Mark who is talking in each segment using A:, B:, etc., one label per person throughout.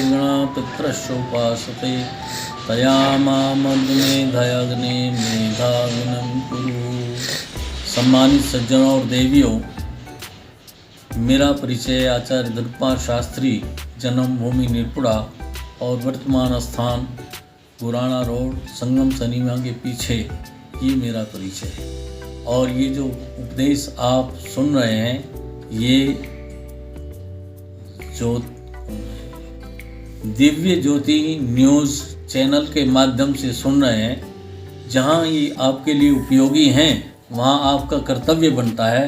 A: देवगणा पितृश्चोपासते तया मामग्नेधयग्ने मेधाविनं कुरु। सम्मानित सज्जनों और देवियों, मेरा परिचय आचार्य धर्मपाल शास्त्री, जन्मभूमि निरपुड़ा और वर्तमान स्थान पुराना रोड संगम सिनेमा के पीछे, ये मेरा परिचय है। और ये जो उपदेश आप सुन रहे हैं, ये जो दिव्य ज्योति न्यूज़ चैनल के माध्यम से सुन रहे हैं, जहां ये आपके लिए उपयोगी हैं, वहां आपका कर्तव्य बनता है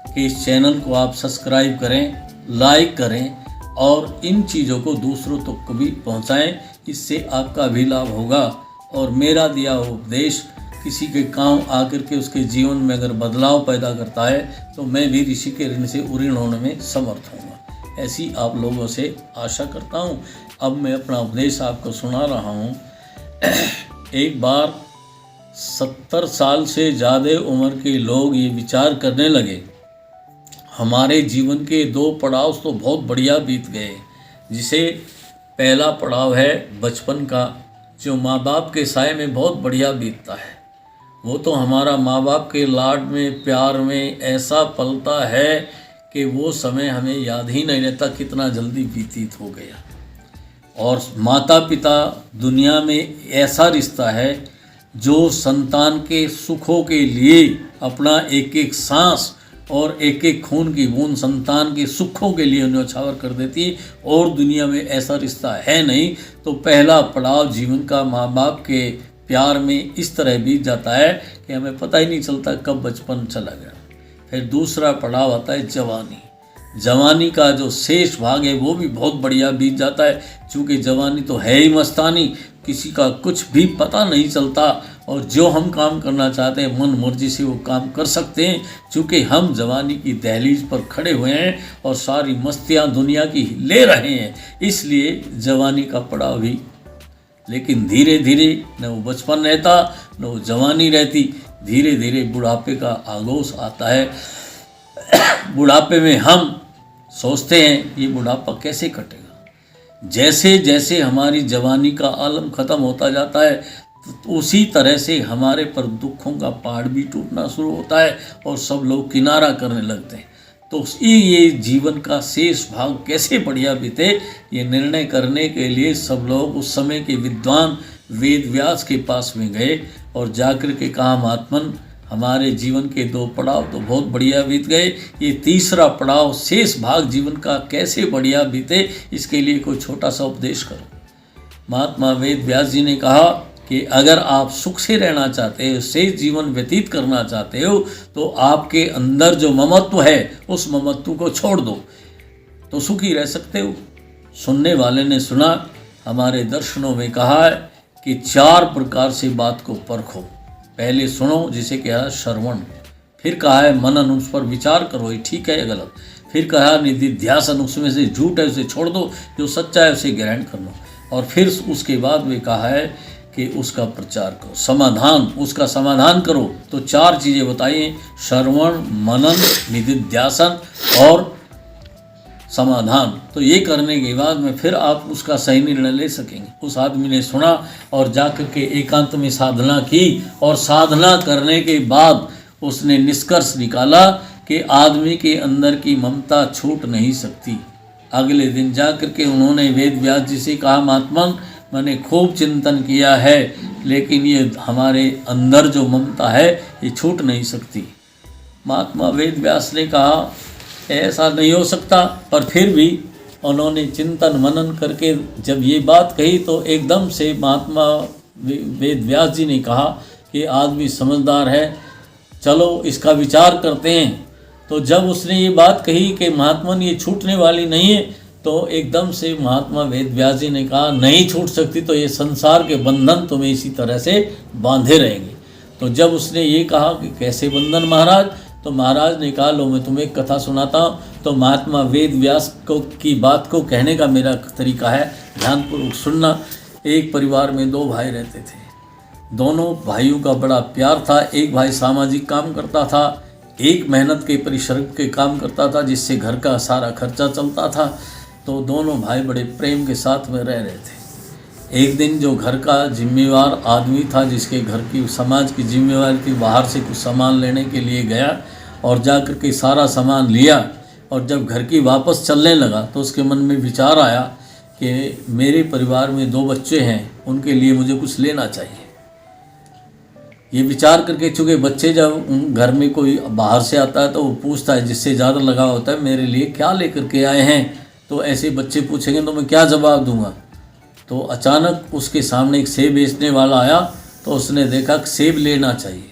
A: कि इस चैनल को आप सब्सक्राइब करें, लाइक करें और इन चीज़ों को दूसरों तक को भी पहुंचाएं। इससे आपका भी लाभ होगा और मेरा दिया हुआ उपदेश किसी के काम आकर के उसके जीवन में अगर बदलाव पैदा करता है तो मैं भी ऋषि के ऋण से उऋण होने में समर्थ हूँगा। ऐसी आप लोगों से आशा करता हूँ। अब मैं अपना उपदेश आपको सुना रहा हूँ। एक बार 70 साल से ज़्यादा उम्र के लोग ये विचार करने लगे, हमारे जीवन के 2 पड़ाव तो बहुत बढ़िया बीत गए। जिसे पहला पड़ाव है बचपन का, जो माँ बाप के साए में बहुत बढ़िया बीतता है। वो तो हमारा माँ बाप के लाड में, प्यार में ऐसा पलता है कि वो समय हमें याद ही नहीं रहता कितना जल्दी व्यतीत हो गया। और माता पिता दुनिया में ऐसा रिश्ता है जो संतान के सुखों के लिए अपना एक एक सांस और एक एक खून की बूंद संतान के सुखों के लिए न्यौछावर कर देती है। और दुनिया में ऐसा रिश्ता है नहीं। तो पहला पड़ाव जीवन का माँ बाप के प्यार में इस तरह बीत जाता है कि हमें पता ही नहीं चलता कब बचपन चला गया। फिर दूसरा पड़ाव आता है जवानी। जवानी का जो शेष भाग है वो भी बहुत बढ़िया बीत जाता है, क्योंकि जवानी तो है ही मस्तानी, किसी का कुछ भी पता नहीं चलता और जो हम काम करना चाहते हैं मन मर्जी से वो काम कर सकते हैं, क्योंकि हम जवानी की दहलीज पर खड़े हुए हैं और सारी मस्तियाँ दुनिया की ले रहे हैं। इसलिए जवानी का पड़ाव भी, लेकिन धीरे धीरे न वो बचपन रहता न वो जवानी रहती, धीरे धीरे बुढ़ापे का आगोश आता है। बुढ़ापे में हम सोचते हैं ये बुढ़ापा कैसे कटेगा। जैसे जैसे हमारी जवानी का आलम ख़त्म होता जाता है तो उसी तरह से हमारे पर दुखों का पहाड़ भी टूटना शुरू होता है और सब लोग किनारा करने लगते हैं। तो ये जीवन का शेष भाग कैसे बढ़िया बीते, ये निर्णय करने के लिए सब लोग उस समय के विद्वान वेद व्यास के पास में गए और जाकर के कहा, महात्मन हमारे जीवन के 2 पड़ाव तो बहुत बढ़िया बीत गए, ये तीसरा पड़ाव शेष भाग जीवन का कैसे बढ़िया बीते, इसके लिए कोई छोटा सा उपदेश करो। महात्मा वेद व्यास जी ने कहा कि अगर आप सुख से रहना चाहते हो, शेष जीवन व्यतीत करना चाहते हो, तो आपके अंदर जो ममत्व है उस ममत्व को छोड़ दो तो सुखी रह सकते हो। सुनने वाले ने सुना। हमारे दर्शनों में कहा है कि 4 प्रकार से बात को परखो। पहले सुनो, जिसे कहा है श्रवण। फिर कहा है मनन, उस पर विचार करो ये ठीक है या गलत। फिर कहा निधिध्यासन, उसमें से झूठ है उसे छोड़ दो, जो सच्चा है उसे ग्रहण कर लो। और फिर उसके बाद में कहा है कि उसका प्रचार करो, समाधान, उसका समाधान करो। तो 4 चीज़ें बताइए, श्रवण, मनन, निधिध्यासन और समाधान। तो ये करने के बाद में फिर आप उसका सही निर्णय ले सकेंगे। उस आदमी ने सुना और जाकर के एकांत में साधना की और साधना करने के बाद उसने निष्कर्ष निकाला कि आदमी के अंदर की ममता छूट नहीं सकती। अगले दिन जाकर के उन्होंने वेद व्यास जी से कहा, महात्मन मैंने खूब चिंतन किया है लेकिन ये हमारे अंदर जो ममता है ये छूट नहीं सकती। महात्मा वेद व्यास ने कहा ऐसा नहीं हो सकता, पर फिर भी उन्होंने चिंतन मनन करके जब ये बात कही तो एकदम से महात्मा वेद व्यास जी ने कहा कि आदमी समझदार है, चलो इसका विचार करते हैं। तो जब उसने ये बात कही कि महात्मन ये छूटने वाली नहीं है, तो एकदम से महात्मा वेद व्यास जी ने कहा नहीं छूट सकती तो ये संसार के बंधन तुम्हें इसी तरह से बांधे रहेंगे। तो जब उसने ये कहा कि कैसे बंधन महाराज, तो महाराज ने कहा लो मैं तुम्हें एक कथा सुनाता हूँ। तो महात्मा वेद व्यास को की बात को कहने का मेरा तरीका है, ध्यानपूर्वक सुनना। एक परिवार में 2 भाई रहते थे। दोनों भाइयों का बड़ा प्यार था। एक भाई सामाजिक काम करता था, एक मेहनत के परिश्रम के काम करता था जिससे घर का सारा खर्चा चलता था। तो दोनों भाई बड़े प्रेम के साथ में रह रहे थे। एक दिन जो घर का जिम्मेवार आदमी था, जिसके घर की समाज की जिम्मेवारी थी, बाहर से कुछ सामान लेने के लिए गया और जाकर के सारा सामान लिया, और जब घर की वापस चलने लगा तो उसके मन में विचार आया कि मेरे परिवार में 2 बच्चे हैं, उनके लिए मुझे कुछ लेना चाहिए। ये विचार करके, चूँकि बच्चे जब घर में कोई बाहर से आता है तो वो पूछता है, जिससे ज़्यादा लगाव होता है, मेरे लिए क्या लेकर के आए हैं। तो ऐसे बच्चे पूछेंगे तो मैं क्या जवाब दूंगा। तो अचानक उसके सामने एक सेब बेचने वाला आया, तो उसने देखा कि सेब लेना चाहिए,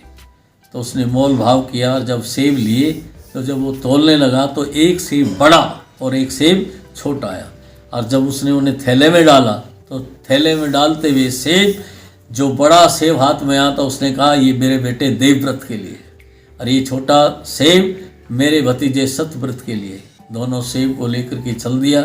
A: तो उसने मोल भाव किया, और जब सेब लिए तो जब वो तोलने लगा तो एक सेब बड़ा और एक सेब छोटा आया, और जब उसने उन्हें थैले में डाला तो थैले में डालते हुए सेब, जो बड़ा सेब हाथ में आया तो उसने कहा ये मेरे बेटे देवव्रत के लिए, और ये छोटा सेब मेरे भतीजे सतव्रत के लिए। दोनों सेब को लेकर के चल दिया।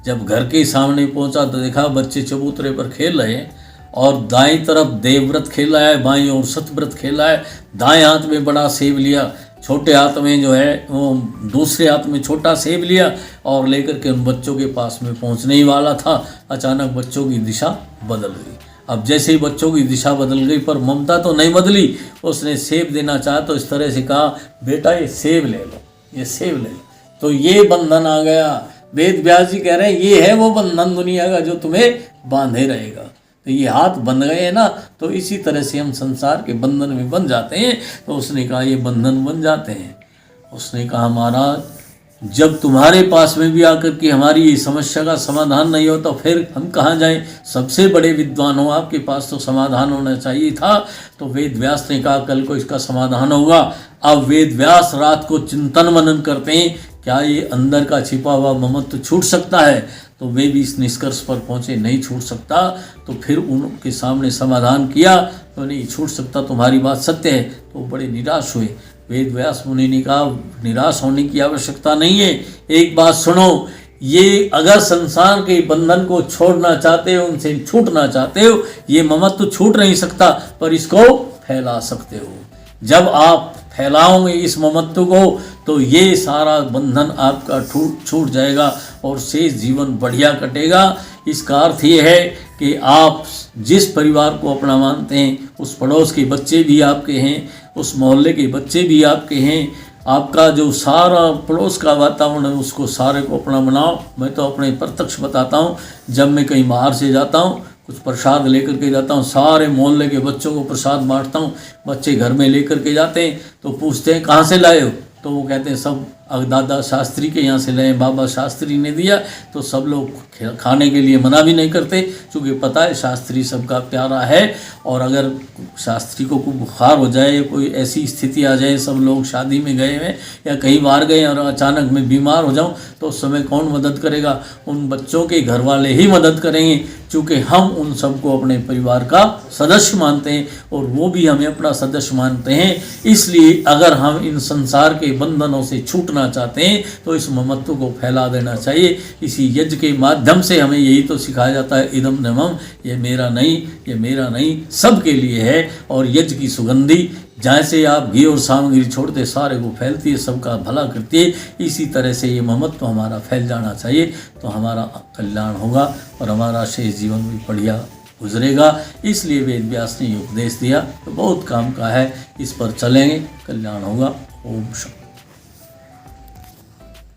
A: जब घर के सामने पहुंचा तो देखा बच्चे चबूतरे पर खेल रहे हैं, और दाईं तरफ देवव्रत खेला है, बाईं ओर सतव्रत खेला है। दाएं हाथ में बड़ा सेब लिया, छोटे हाथ में जो है वो दूसरे हाथ में छोटा सेब लिया, और लेकर के उन बच्चों के पास में पहुंचने ही वाला था। अचानक बच्चों की दिशा बदल गई। अब जैसे ही बच्चों की दिशा बदल गई, पर ममता तो नहीं बदली। उसने सेब देना चाहा तो इस तरह से कहा, बेटा ये सेब ले लो, ये सेब ले लो। तो ये बंधन आ गया। वेद व्यास जी कह रहे हैं ये है वो बंधन दुनिया का जो तुम्हें बांधे रहेगा। तो ये हाथ बंध गए हैं ना, तो इसी तरह से हम संसार के बंधन में बन जाते हैं। तो उसने कहा ये बंधन बन जाते हैं। उसने कहा महाराज, जब तुम्हारे पास में भी आकर के हमारी समस्या का समाधान नहीं हो तो फिर हम कहाँ जाएं। सबसे बड़े विद्वान हो, आपके पास तो समाधान होना चाहिए था। तो वेद व्यास ने कहा कल को इसका समाधान होगा। अब वेद व्यास रात को चिंतन मनन करते हैं, क्या ये अंदर का छिपा हुआ ममत्व छूट सकता है। तो वे भी इस निष्कर्ष पर पहुँचे, नहीं छूट सकता। तो फिर उनके सामने समाधान किया तो नहीं छूट सकता, तुम्हारी बात सत्य है। तो बड़े निराश हुए। वेद व्यास मुनि ने कहा निराश होने की आवश्यकता नहीं है, एक बात सुनो, ये अगर संसार के बंधन को छोड़ना चाहते हो, उनसे छूटना चाहते हो, ये ममत्व छूट नहीं सकता, पर इसको फैला सकते हो। जब आप फैलाओगे इस ममत्व को तो ये सारा बंधन आपका छूट जाएगा और शेष जीवन बढ़िया कटेगा। इसका अर्थ ये है कि आप जिस परिवार को अपना मानते हैं, उस पड़ोस के बच्चे भी आपके हैं, उस मोहल्ले के बच्चे भी आपके हैं, आपका जो सारा पड़ोस का वातावरण है उसको सारे को अपना बनाओ। मैं तो अपने प्रत्यक्ष बताता हूँ, जब मैं कहीं बाहर से जाता हूँ, कुछ प्रसाद लेकर के जाता हूँ, सारे मोहल्ले के बच्चों को प्रसाद बांटता हूँ। बच्चे घर में लेकर के जाते हैं तो पूछते हैं कहाँ से लाए हो, तो वो कहते हैं सब दादा शास्त्री के यहाँ से लाए, बाबा शास्त्री ने दिया। तो सब लोग खाने के लिए मना भी नहीं करते, क्योंकि पता है शास्त्री सबका प्यारा है। और अगर शास्त्री को कोई बुखार हो जाए, कोई ऐसी स्थिति आ जाए, सब लोग शादी में गए हैं या कहीं बाहर गए और अचानक मैं बीमार हो जाऊं, तो उस समय कौन मदद करेगा? उन बच्चों के घर वाले ही मदद करेंगे, क्योंकि हम उन सबको अपने परिवार का सदस्य मानते हैं और वो भी हमें अपना सदस्य मानते हैं। इसलिए अगर हम इन संसार के बंधनों से छूटना चाहते हैं तो इस ममत्व को फैला देना चाहिए। इसी यज्ञ के माध्यम से हमें यही तो सिखाया जाता है, इदम नमम, ये मेरा नहीं, ये मेरा नहीं, सबके लिए है। और यज्ञ की सुगंधी जैसे आप घी और सामग्री छोड़ते सारे को फैलती है, सबका भला करती है, इसी तरह से ये ममत्व हमारा फैल जाना चाहिए, तो हमारा कल्याण होगा और हमारा शेष जीवन भी बढ़िया गुजरेगा। इसलिए वेद व्यास ने ये उपदेश दिया, तो बहुत काम का है, इस पर चलेंगे, कल्याण होगा। ओम शांति।